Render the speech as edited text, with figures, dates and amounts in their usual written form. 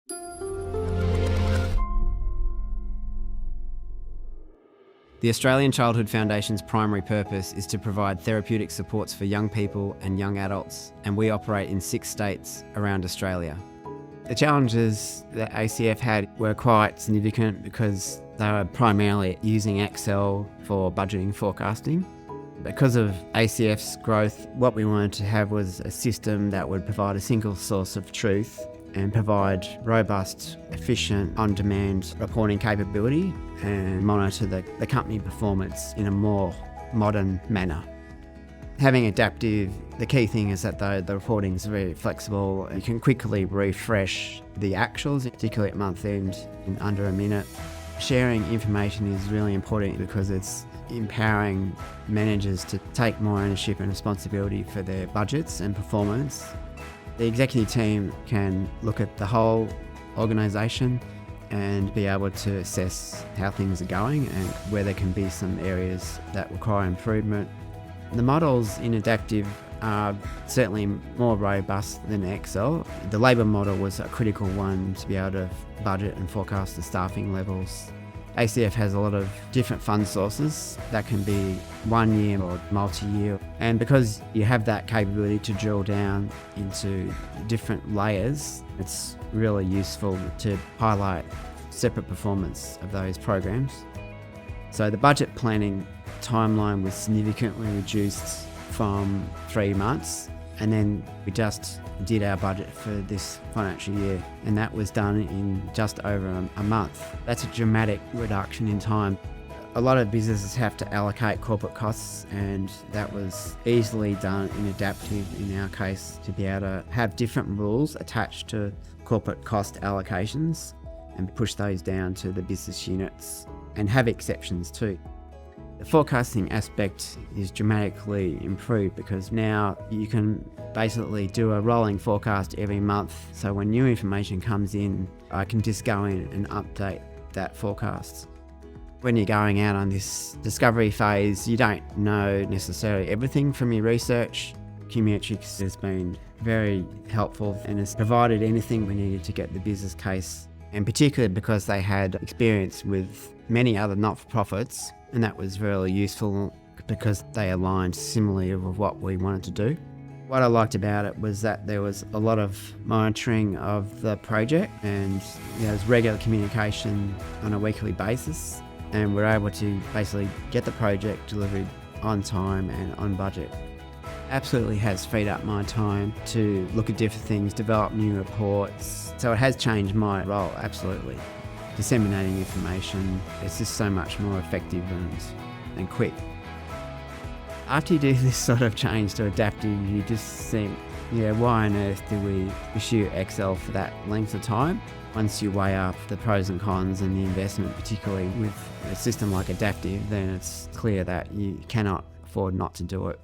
The Australian Childhood Foundation's primary purpose is to provide therapeutic supports for young people and young adults, and we operate in 6 states around Australia. The challenges that ACF had were quite significant because they were primarily using Excel for budgeting forecasting. Because of ACF's growth, what we wanted to have was a system that would provide a single source of truth and provide robust, efficient, on-demand reporting capability and monitor the company performance in a more modern manner. Having Adaptive, the key thing is that the reporting is very flexible. You can quickly refresh the actuals, particularly at month end, in under a minute. Sharing information is really important because it's empowering managers to take more ownership and responsibility for their budgets and performance. The executive team can look at the whole organisation and be able to assess how things are going and where there can be some areas that require improvement. The models in Adaptive are certainly more robust than Excel. The labour model was a critical one to be able to budget and forecast the staffing levels. ACF has a lot of different fund sources that can be 1 year or multi-year, and because you have that capability to drill down into different layers, it's really useful to highlight separate performance of those programs. So the budget planning timeline was significantly reduced from 3 months, and then we just did our budget for this financial year, and that was done in just over a month. That's a dramatic reduction in time. A lot of businesses have to allocate corporate costs, and that was easily done in Adaptive in our case, to be able to have different rules attached to corporate cost allocations and push those down to the business units and have exceptions too. The forecasting aspect is dramatically improved because now you can basically do a rolling forecast every month. So when new information comes in, I can just go in and update that forecast. When you're going out on this discovery phase, you don't know necessarily everything from your research. QMetrix has been very helpful and has provided anything we needed to get the business case, and particularly because they had experience with many other not-for-profits, and that was really useful because they aligned similarly with what we wanted to do. What I liked about it was that there was a lot of monitoring of the project, and there was regular communication on a weekly basis, and we're able to basically get the project delivered on time and on budget. Absolutely has freed up my time to look at different things, develop new reports. So it has changed my role, absolutely. Disseminating information, it's just so much more effective and quick. After you do this sort of change to Adaptive, you just think, why on earth do we pursue Excel for that length of time? Once you weigh up the pros and cons and the investment, particularly with a system like Adaptive, then it's clear that you cannot afford not to do it.